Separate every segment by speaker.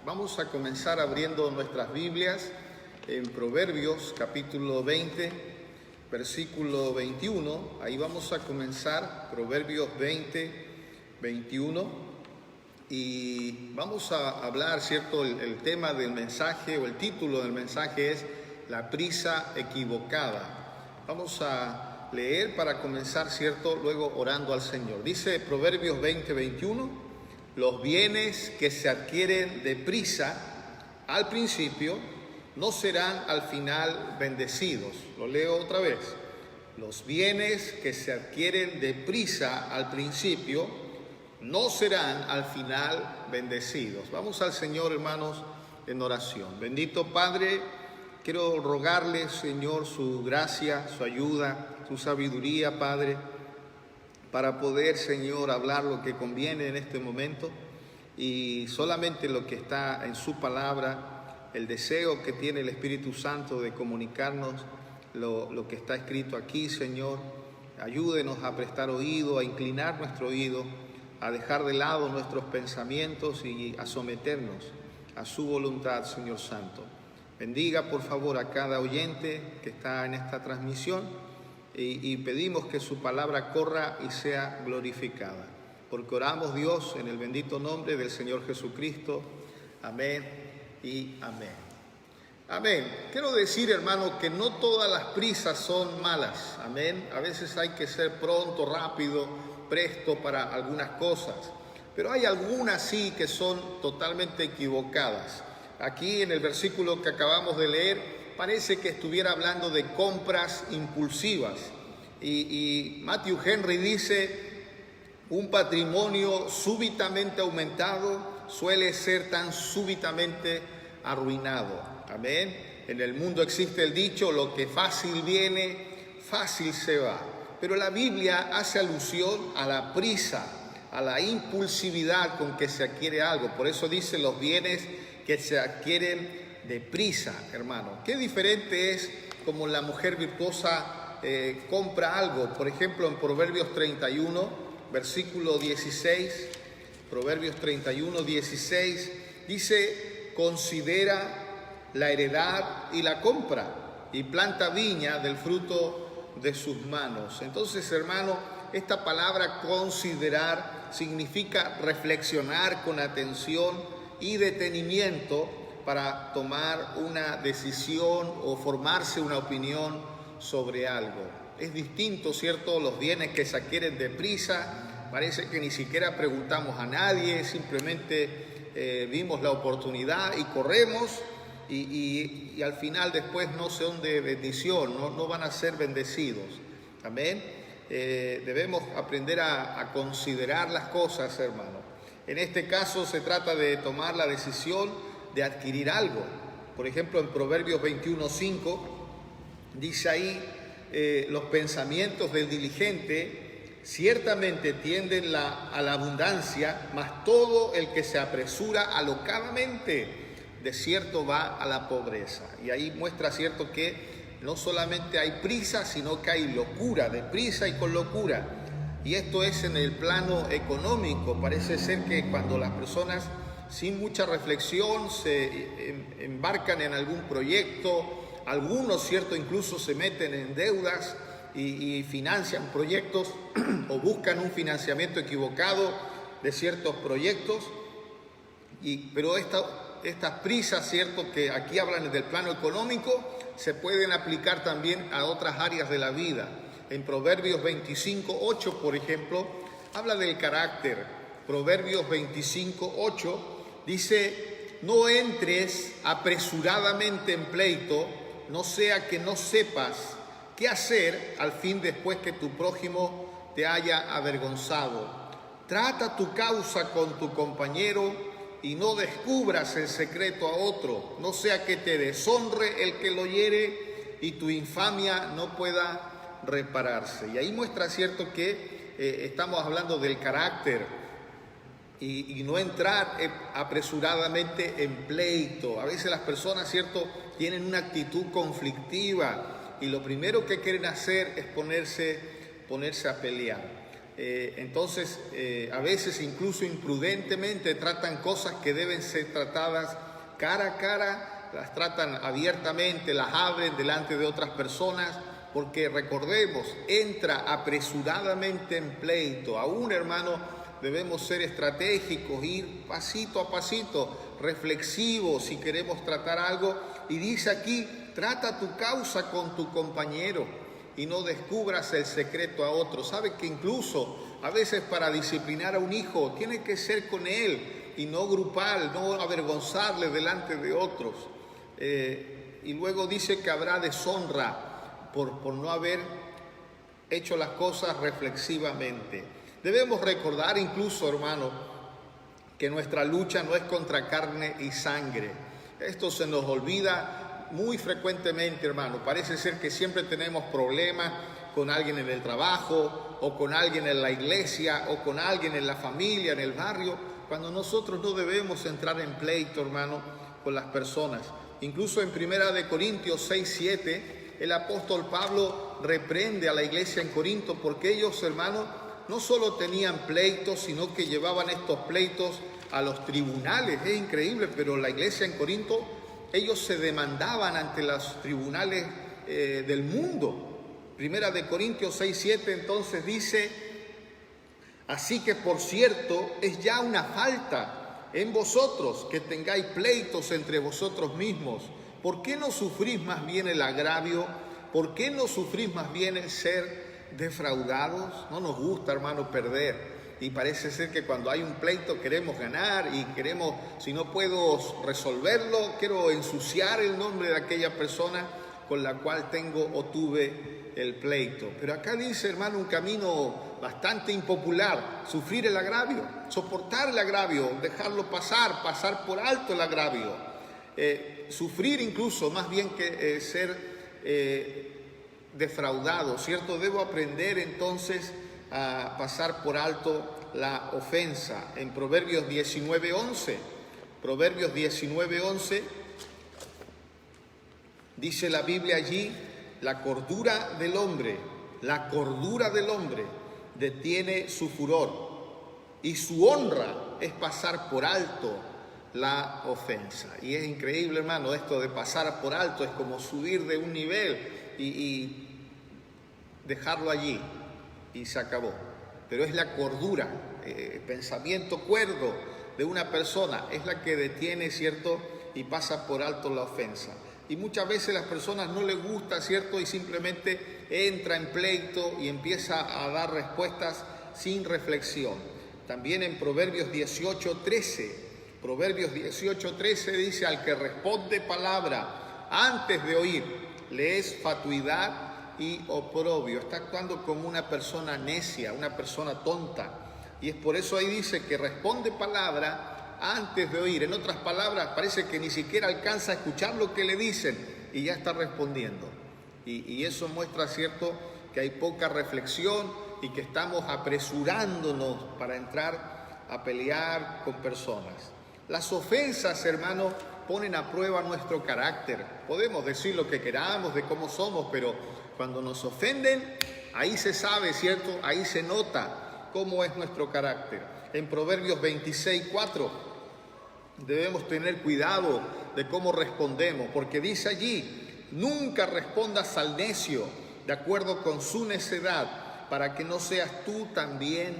Speaker 1: Vamos a comenzar abriendo nuestras Biblias en Proverbios capítulo 20, versículo 21. Ahí vamos a comenzar, Proverbios 20, 21. Y vamos a hablar, ¿cierto? El tema del mensaje o el título del mensaje es La prisa equivocada. Vamos a leer para comenzar, ¿cierto? Luego orando al Señor. Dice Proverbios 20, 21. Los bienes que se adquieren deprisa al principio no serán al final bendecidos. Lo leo otra vez. Los bienes que se adquieren deprisa al principio no serán al final bendecidos. Vamos al Señor, hermanos, en oración. Bendito Padre, quiero rogarle, Señor, su gracia, su ayuda, su sabiduría, Padre, para poder, Señor, hablar lo que conviene en este momento y solamente lo que está en su palabra, el deseo que tiene el Espíritu Santo de comunicarnos lo que está escrito aquí, Señor. Ayúdenos a prestar oído, a inclinar nuestro oído, a dejar de lado nuestros pensamientos y a someternos a su voluntad, Señor Santo. Bendiga, por favor, a cada oyente que está en esta transmisión. Y pedimos que su palabra corra y sea glorificada. Porque oramos, Dios, en el bendito nombre del Señor Jesucristo. Amén y amén. Amén. Quiero decir, hermano, que no todas las prisas son malas. Amén. A veces hay que ser pronto, rápido, presto para algunas cosas. Pero hay algunas sí que son totalmente equivocadas. Aquí en el versículo que acabamos de leer, parece que estuviera hablando de compras impulsivas. Y Matthew Henry dice, un patrimonio súbitamente aumentado suele ser tan súbitamente arruinado. Amén. En el mundo existe el dicho, lo que fácil viene, fácil se va. Pero la Biblia hace alusión a la prisa, a la impulsividad con que se adquiere algo. Por eso dice los bienes que se adquieren deprisa, hermano. Qué diferente es como la mujer virtuosa compra algo. Por ejemplo, en Proverbios 31, versículo 16, Proverbios 31, 16, dice, considera la heredad y la compra, y planta viña del fruto de sus manos. Entonces, hermano, esta palabra considerar significa reflexionar con atención y detenimiento para tomar una decisión o formarse una opinión sobre algo. Es distinto, ¿cierto? Los bienes que se adquieren deprisa, parece que ni siquiera preguntamos a nadie, simplemente vimos la oportunidad y corremos y al final después no son de bendición, no van a ser bendecidos. Amén. Debemos aprender a considerar las cosas, hermano. En este caso se trata de tomar la decisión de adquirir algo. Por ejemplo, en Proverbios 21:5 dice ahí, los pensamientos del diligente ciertamente tienden a la abundancia, mas todo el que se apresura alocadamente, de cierto va a la pobreza. Y ahí muestra, cierto, que no solamente hay prisa, sino que hay locura, de prisa y con locura. Y esto es en el plano económico. Parece ser que cuando las personas sin mucha reflexión se embarcan en algún proyecto, algunos, cierto, incluso se meten en deudas y financian proyectos o buscan un financiamiento equivocado de ciertos proyectos. Pero estas prisas, cierto, que aquí hablan del plano económico, se pueden aplicar también a otras áreas de la vida. En Proverbios 25:8, por ejemplo, habla del carácter. Proverbios 25:8 dice, no entres apresuradamente en pleito, no sea que no sepas qué hacer al fin después que tu prójimo te haya avergonzado. Trata tu causa con tu compañero y no descubras el secreto a otro, no sea que te deshonre el que lo hiere y tu infamia no pueda repararse. Y ahí muestra, cierto, que estamos hablando del carácter y no entrar apresuradamente en pleito. A veces las personas, cierto, tienen una actitud conflictiva y lo primero que quieren hacer es ponerse a pelear. Entonces, a veces incluso imprudentemente tratan cosas que deben ser tratadas cara a cara, las tratan abiertamente, las abren delante de otras personas, porque recordemos, entra apresuradamente en pleito. Aún, hermano, debemos ser estratégicos, ir pasito a pasito, reflexivos si queremos tratar algo. Y dice aquí, trata tu causa con tu compañero y no descubras el secreto a otro. Sabe que incluso a veces para disciplinar a un hijo tiene que ser con él y no grupal, no avergonzarle delante de otros. Y luego dice que habrá deshonra por no haber hecho las cosas reflexivamente. Debemos recordar incluso, hermano, que nuestra lucha no es contra carne y sangre. Esto se nos olvida muy frecuentemente, hermano. Parece ser que siempre tenemos problemas con alguien en el trabajo, o con alguien en la iglesia, o con alguien en la familia, en el barrio, cuando nosotros no debemos entrar en pleito, hermano, con las personas. Incluso en 1 Corintios 6:7, el apóstol Pablo reprende a la iglesia en Corinto, porque ellos, hermano, no solo tenían pleitos, sino que llevaban estos pleitos a los tribunales. Es increíble, pero la iglesia en Corinto, ellos se demandaban ante los tribunales del mundo. 1 Corintios 6:7 entonces dice: así que por cierto es ya una falta en vosotros que tengáis pleitos entre vosotros mismos. ¿Por qué no sufrís más bien el agravio? ¿Por qué no sufrís más bien el ser defraudados? No nos gusta, hermano, perder. Y parece ser que cuando hay un pleito queremos ganar y queremos, si no puedo resolverlo, quiero ensuciar el nombre de aquella persona con la cual tengo o tuve el pleito. Pero acá dice, hermano, un camino bastante impopular: sufrir el agravio, soportar el agravio, dejarlo pasar por alto el agravio. Sufrir incluso, más bien que ser defraudado, ¿cierto? Debo aprender entonces a pasar por alto la ofensa. En Proverbios 19:11 dice la Biblia allí: la cordura del hombre detiene su furor, y su honra es pasar por alto la ofensa. Y es increíble, hermano, esto de pasar por alto es como subir de un nivel y dejarlo allí y se acabó. Pero es la cordura, pensamiento cuerdo de una persona, es la que detiene, ¿cierto? Y pasa por alto la ofensa. Y muchas veces las personas no les gusta, ¿cierto? Y simplemente entra en pleito y empieza a dar respuestas sin reflexión. También en Proverbios 18:13 dice: al que responde palabra antes de oír, le es fatuidad y oprobio. Está actuando como una persona necia, una persona tonta. Y es por eso ahí dice que responde palabra antes de oír. En otras palabras, parece que ni siquiera alcanza a escuchar lo que le dicen y ya está respondiendo. Y eso muestra, ¿cierto?, que hay poca reflexión y que estamos apresurándonos para entrar a pelear con personas. Las ofensas, hermanos, ponen a prueba nuestro carácter. Podemos decir lo que queramos de cómo somos, pero cuando nos ofenden, ahí se sabe, ¿cierto? Ahí se nota cómo es nuestro carácter. En Proverbios 26:4 debemos tener cuidado de cómo respondemos, porque dice allí: nunca respondas al necio de acuerdo con su necedad, para que no seas tú también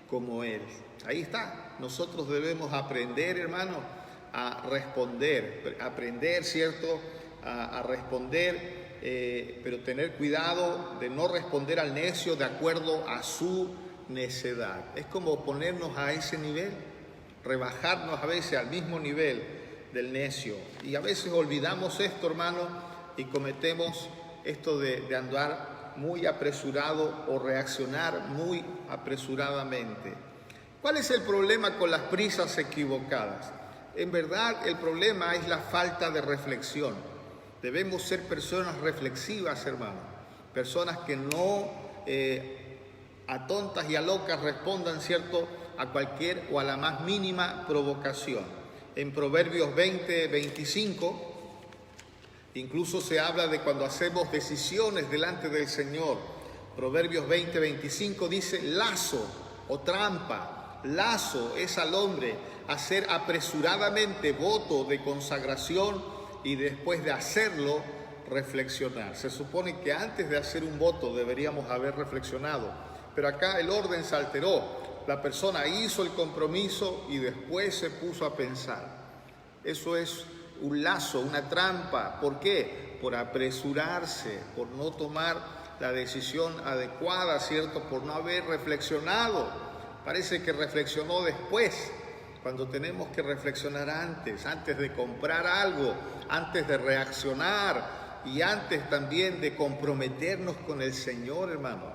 Speaker 1: como él. Ahí está. Nosotros debemos aprender, hermano, a responder, ¿cierto? A responder, pero tener cuidado de no responder al necio de acuerdo a su necedad. Es como ponernos a ese nivel, rebajarnos a veces al mismo nivel del necio. Y a veces olvidamos esto, hermano, y cometemos esto de andar muy apresurado o reaccionar muy apresuradamente. ¿Cuál es el problema con las prisas equivocadas? En verdad, el problema es la falta de reflexión. Debemos ser personas reflexivas, hermano. Personas que no a tontas y a locas respondan, ¿cierto?, a cualquier o a la más mínima provocación. En Proverbios 20:25, incluso se habla de cuando hacemos decisiones delante del Señor, Proverbios 20:25 dice: lazo o trampa, lazo es al hombre hacer apresuradamente voto de consagración y después de hacerlo reflexionar. Se supone que antes de hacer un voto deberíamos haber reflexionado, pero acá el orden se alteró. La persona hizo el compromiso y después se puso a pensar. Eso es un lazo, una trampa. ¿Por qué? Por apresurarse, por no tomar la decisión adecuada, ¿cierto? Por no haber reflexionado. Parece que reflexionó después, cuando tenemos que reflexionar antes de comprar algo, antes de reaccionar y antes también de comprometernos con el Señor, hermano.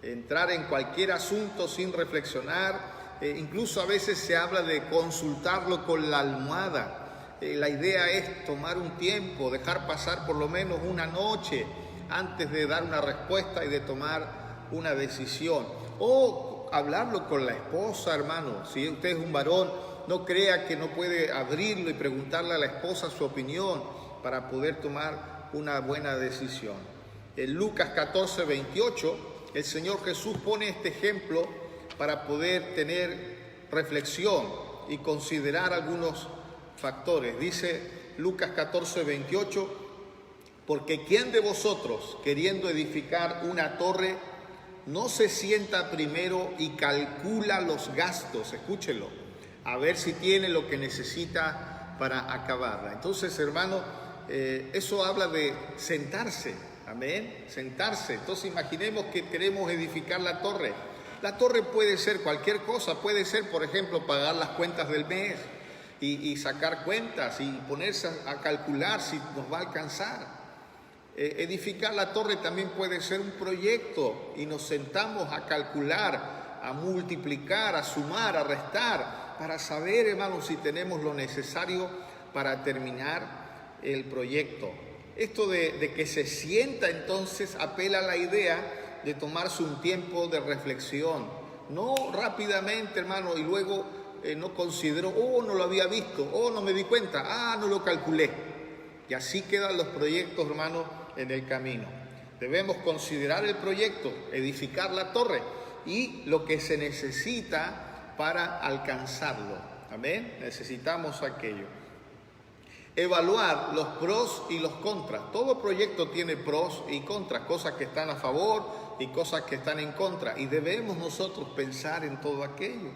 Speaker 1: Entrar en cualquier asunto sin reflexionar, incluso a veces se habla de consultarlo con la almohada. La idea es tomar un tiempo, dejar pasar por lo menos una noche antes de dar una respuesta y de tomar una decisión. O hablarlo con la esposa, hermano. Si usted es un varón, no crea que no puede abrirlo y preguntarle a la esposa su opinión para poder tomar una buena decisión. En Lucas 14:28, el Señor Jesús pone este ejemplo para poder tener reflexión y considerar algunos factores. Dice Lucas 14:28: porque ¿quién de vosotros, queriendo edificar una torre, no se sienta primero y calcula los gastos, escúchelo, a ver si tiene lo que necesita para acabarla? Entonces, hermano, eso habla de sentarse, amén, sentarse. Entonces imaginemos que queremos edificar la torre. La torre puede ser cualquier cosa, puede ser, por ejemplo, pagar las cuentas del mes y sacar cuentas y ponerse a calcular si nos va a alcanzar. Edificar la torre también puede ser un proyecto y nos sentamos a calcular, a multiplicar, a sumar, a restar, para saber, hermanos, si tenemos lo necesario para terminar el proyecto. Esto de que se sienta, entonces, apela a la idea de tomarse un tiempo de reflexión. No rápidamente, hermano, y luego no considero, no lo había visto, no me di cuenta, no lo calculé. Y así quedan los proyectos, hermano, en el camino. Debemos considerar el proyecto, edificar la torre y lo que se necesita para alcanzarlo. Amén. Necesitamos aquello. Evaluar los pros y los contras. Todo proyecto tiene pros y contras, cosas que están a favor y cosas que están en contra. Y debemos nosotros pensar en todo aquello.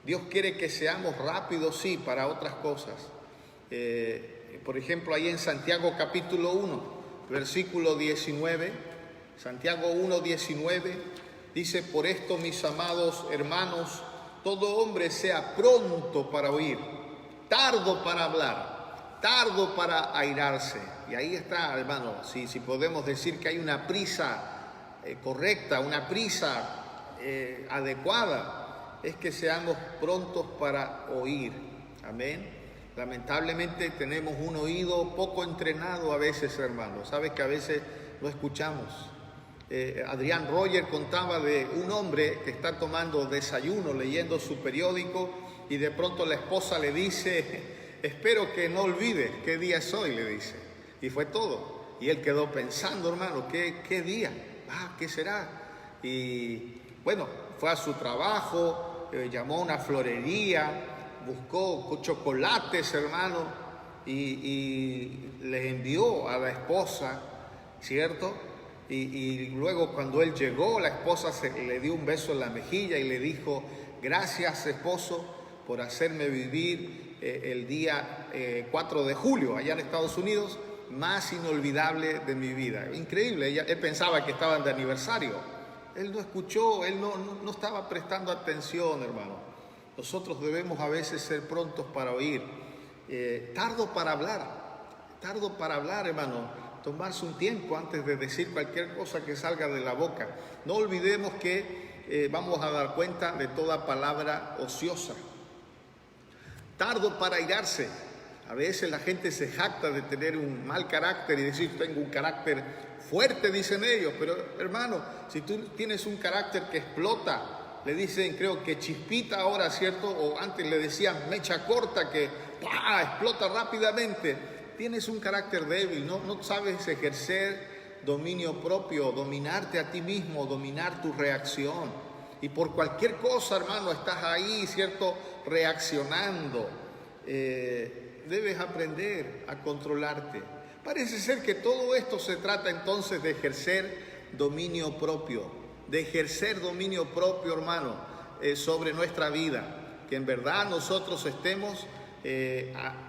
Speaker 1: Dios quiere que seamos rápidos, sí, para otras cosas. Por ejemplo, ahí en Santiago capítulo 1, versículo 19, Santiago 1:19, dice: por esto, mis amados hermanos, todo hombre sea pronto para oír, tardo para hablar, tardo para airarse. Y ahí está, hermano, si podemos decir que hay una prisa correcta, una prisa adecuada, es que seamos prontos para oír. Amén. Lamentablemente tenemos un oído poco entrenado a veces, hermano. Sabes que a veces no escuchamos. Adrián Roger contaba de un hombre que está tomando desayuno, leyendo su periódico, y de pronto la esposa le dice: espero que no olvides qué día es hoy, le dice. Y fue todo. Y él quedó pensando, hermano, ¿qué día? ¿Qué será? Y bueno, fue a su trabajo, llamó a una florería, buscó chocolates, hermano, y les envió a la esposa, ¿cierto? Y luego cuando él llegó, la esposa le dio un beso en la mejilla y le dijo: gracias, esposo, por hacerme vivir el día 4 de julio, allá en Estados Unidos, más inolvidable de mi vida. Increíble, él pensaba que estaban de aniversario. Él no escuchó, él no estaba prestando atención, hermano. Nosotros debemos a veces ser prontos para oír, tardo para hablar, hermano, tomarse un tiempo antes de decir cualquier cosa que salga de la boca. No olvidemos que vamos a dar cuenta de toda palabra ociosa. Tardo para airarse. A veces la gente se jacta de tener un mal carácter y decir: tengo un carácter fuerte, dicen ellos. Pero, hermano, si tú tienes un carácter que explota, le dicen, creo que chispita ahora, ¿cierto? O antes le decían mecha corta, que explota rápidamente. Tienes un carácter débil, no sabes ejercer dominio propio, dominarte a ti mismo, dominar tu reacción. Y por cualquier cosa, hermano, estás ahí, ¿cierto?, reaccionando. Debes aprender a controlarte. Parece ser que todo esto se trata entonces de ejercer dominio propio, hermano, sobre nuestra vida, que en verdad nosotros estemos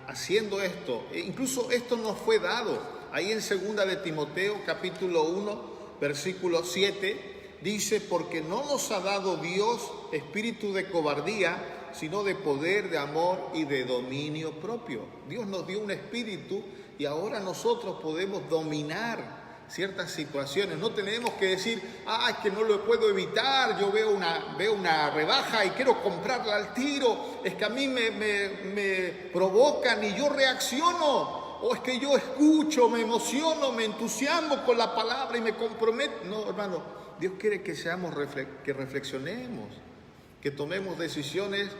Speaker 1: haciendo esto. Incluso esto nos fue dado ahí en 2 de Timoteo capítulo 1 versículo 7, dice: porque no nos ha dado Dios espíritu de cobardía, sino de poder, de amor y de dominio propio. Dios nos dio un espíritu y ahora nosotros podemos dominar ciertas situaciones. No tenemos que decir: es que no lo puedo evitar, yo veo una rebaja y quiero comprarla al tiro, es que a mí me provocan y yo reacciono, o es que yo escucho, me emociono, me entusiasmo con la palabra y me comprometo. No, hermano, Dios quiere que que reflexionemos, que tomemos decisiones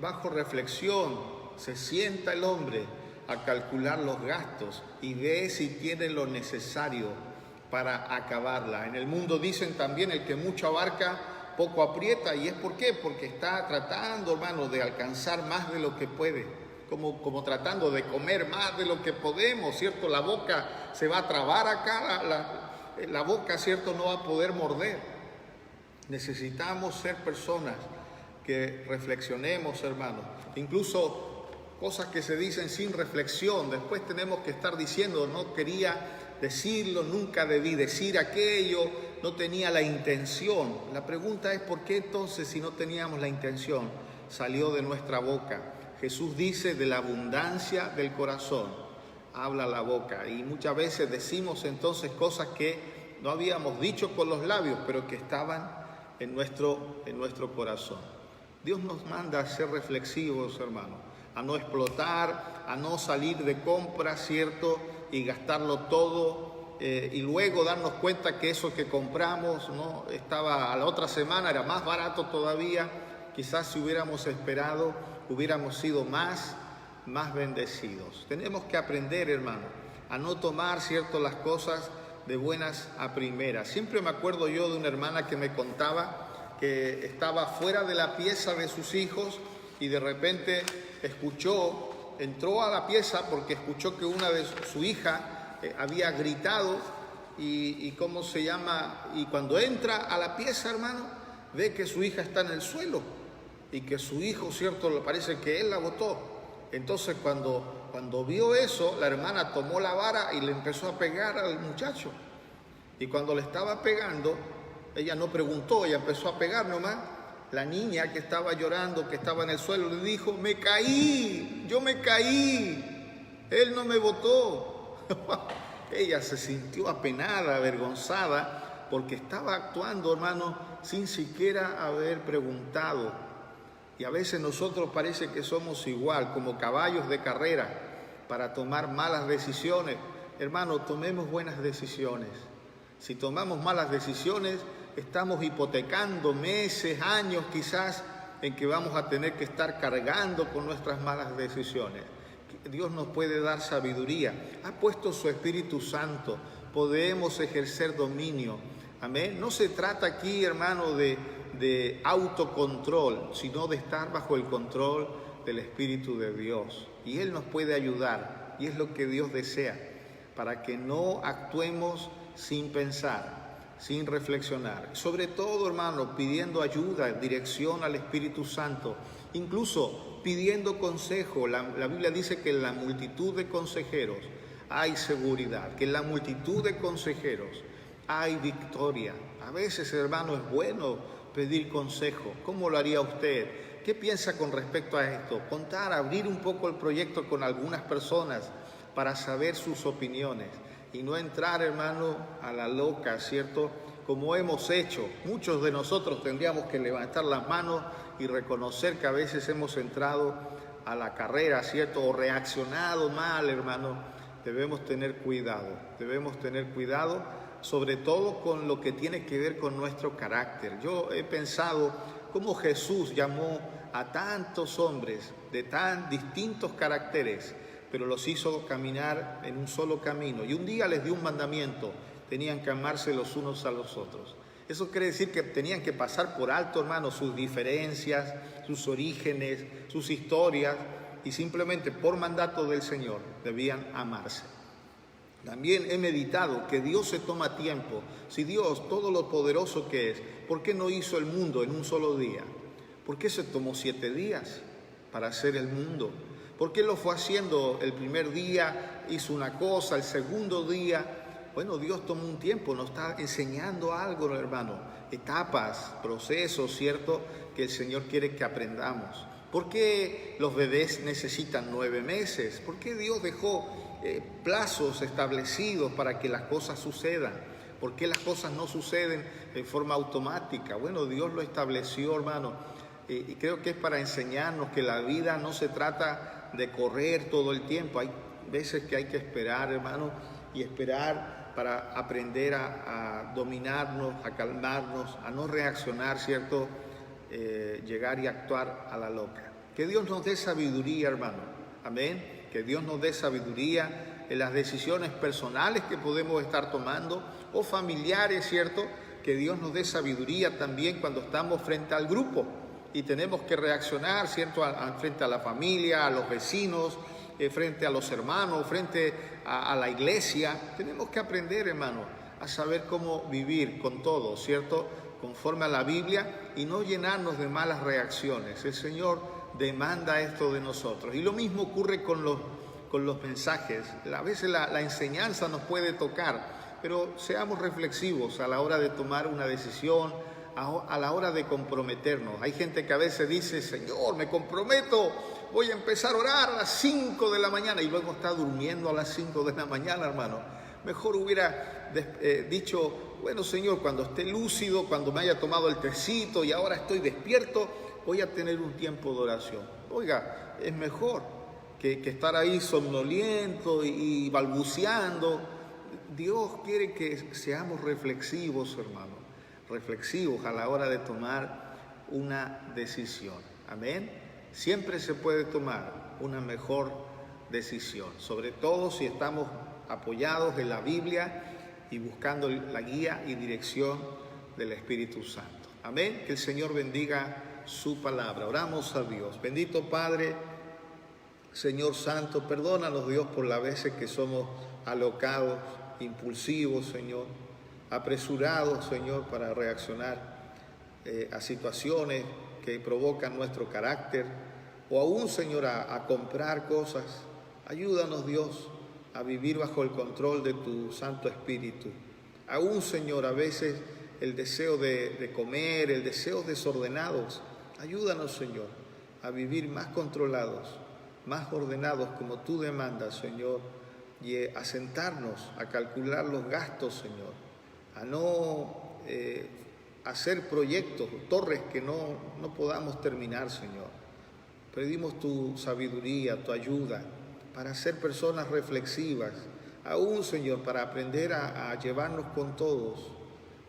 Speaker 1: bajo reflexión. Se sienta el hombre a calcular los gastos y ve si tiene lo necesario para acabarla. En el mundo dicen también: el que mucho abarca, poco aprieta. ¿Y es por qué? Porque está tratando, hermano, de alcanzar más de lo que puede, como tratando de comer más de lo que podemos, ¿cierto? La boca se va a trabar acá, la boca, ¿cierto?, no va a poder morder. Necesitamos ser personas que reflexionemos, hermano. Incluso cosas que se dicen sin reflexión, después tenemos que estar diciendo: no quería decirlo, nunca debí decir aquello, no tenía la intención. La pregunta es: ¿por qué entonces, si no teníamos la intención, salió de nuestra boca? Jesús dice: de la abundancia del corazón habla la boca. Y muchas veces decimos entonces cosas que no habíamos dicho con los labios, pero que estaban en nuestro corazón. Dios nos manda a ser reflexivos, hermano, a no explotar, a no salir de compra, ¿cierto?, y gastarlo todo, y luego darnos cuenta que eso que compramos, ¿no?, estaba a la otra semana, era más barato todavía. Quizás si hubiéramos esperado, hubiéramos sido más bendecidos. Tenemos que aprender, hermano, a no tomar, ¿cierto?, las cosas de buenas a primeras. Siempre me acuerdo yo de una hermana que me contaba que estaba fuera de la pieza de sus hijos y de repente entró a la pieza porque escuchó que una de su hija había gritado y ¿cómo se llama? Y cuando entra a la pieza, hermano, ve que su hija está en el suelo y que su hijo, ¿cierto?, le parece que él la botó. Entonces cuando vio eso, la hermana tomó la vara y le empezó a pegar al muchacho. Y cuando le estaba pegando, ella no preguntó, ella empezó a pegar nomás. La niña que estaba llorando, que estaba en el suelo, le dijo: yo me caí, él no me botó. Ella se sintió apenada, avergonzada, porque estaba actuando, hermano, sin siquiera haber preguntado. Y a veces nosotros parece que somos igual, como caballos de carrera, para tomar malas decisiones. Hermano, tomemos buenas decisiones. Si tomamos malas decisiones, estamos hipotecando meses, años quizás, en que vamos a tener que estar cargando con nuestras malas decisiones. Dios nos puede dar sabiduría. Ha puesto su Espíritu Santo. Podemos ejercer dominio. Amén. No se trata aquí, hermano, de autocontrol, sino de estar bajo el control del Espíritu de Dios. Y Él nos puede ayudar. Y es lo que Dios desea, para que no actuemos sin pensar, sin reflexionar. Sobre todo, hermano, pidiendo ayuda, dirección al Espíritu Santo, incluso pidiendo consejo. La Biblia dice que en la multitud de consejeros hay seguridad, que en la multitud de consejeros hay victoria. A veces, hermano, es bueno pedir consejo. ¿Cómo lo haría usted? ¿Qué piensa con respecto a esto? Abrir un poco el proyecto con algunas personas para saber sus opiniones. Y no entrar, hermano, a la loca, ¿cierto? Como hemos hecho. Muchos de nosotros tendríamos que levantar las manos y reconocer que a veces hemos entrado a la carrera, ¿cierto? O reaccionado mal, hermano. Debemos tener cuidado, sobre todo con lo que tiene que ver con nuestro carácter. Yo he pensado cómo Jesús llamó a tantos hombres de tan distintos caracteres, pero los hizo caminar en un solo camino. Y un día les dio un mandamiento: tenían que amarse los unos a los otros. Eso quiere decir que tenían que pasar por alto, hermanos, sus diferencias, sus orígenes, sus historias, y simplemente por mandato del Señor debían amarse. También he meditado que Dios se toma tiempo. Si Dios, todo lo poderoso que es, ¿por qué no hizo el mundo en un solo día? ¿Por qué se tomó 7 días para hacer el mundo? ¿Por qué lo fue haciendo el primer día, hizo una cosa, el segundo día? Bueno, Dios tomó un tiempo, nos está enseñando algo, hermano. Etapas, procesos, ¿cierto? Que el Señor quiere que aprendamos. ¿Por qué los bebés necesitan 9 meses? ¿Por qué Dios dejó plazos establecidos para que las cosas sucedan? ¿Por qué las cosas no suceden en forma automática? Bueno, Dios lo estableció, hermano, y creo que es para enseñarnos que la vida no se trata de correr todo el tiempo. Hay veces que hay que esperar, hermano, y esperar para aprender a dominarnos, a calmarnos, a no reaccionar, ¿cierto? Llegar y actuar a la loca. Que Dios nos dé sabiduría, hermano. Amén. Que Dios nos dé sabiduría en las decisiones personales que podemos estar tomando o familiares, ¿cierto? Que Dios nos dé sabiduría también cuando estamos frente al grupo y tenemos que reaccionar, ¿cierto? Frente a la familia, a los vecinos, frente a los hermanos, frente a la iglesia. Tenemos que aprender, hermano, a saber cómo vivir con todo, ¿cierto? Conforme a la Biblia y no llenarnos de malas reacciones. El Señor demanda esto de nosotros. Y lo mismo ocurre con los mensajes. A veces la enseñanza nos puede tocar, pero seamos reflexivos a la hora de tomar una decisión, a la hora de comprometernos. Hay gente que a veces dice, Señor, me comprometo, voy a empezar a orar a las 5 de la mañana y luego está durmiendo a las 5 de la mañana, hermano. Mejor hubiera dicho, bueno, Señor, cuando esté lúcido, cuando me haya tomado el tecito y ahora estoy despierto, voy a tener un tiempo de oración. Oiga, es mejor que estar ahí somnoliento y balbuceando. Dios quiere que seamos reflexivos, hermano, reflexivos a la hora de tomar una decisión. Amén. Siempre se puede tomar una mejor decisión, sobre todo si estamos apoyados en la Biblia y buscando la guía y dirección del Espíritu Santo. Amén. Que el Señor bendiga su palabra. Oramos a Dios. Bendito Padre, Señor Santo, perdónanos, Dios, por las veces que somos alocados, impulsivos, Señor, apresurados, Señor, para reaccionar a situaciones que provocan nuestro carácter, o aún, Señor, a comprar cosas. Ayúdanos, Dios, a vivir bajo el control de tu Santo Espíritu. Aún, Señor, a veces el deseo de comer, el deseo desordenados. Ayúdanos, Señor, a vivir más controlados, más ordenados como tú demandas, Señor, y a sentarnos, a calcular los gastos, Señor, a no hacer proyectos, torres que no podamos terminar, Señor. Pedimos tu sabiduría, tu ayuda, para ser personas reflexivas, aún, Señor, para aprender a llevarnos con todos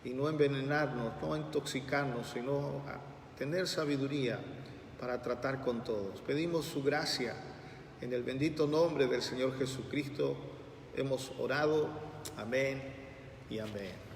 Speaker 1: y no envenenarnos, no intoxicarnos, sino a tener sabiduría para tratar con todos. Pedimos su gracia. En el bendito nombre del Señor Jesucristo hemos orado. Amén y amén.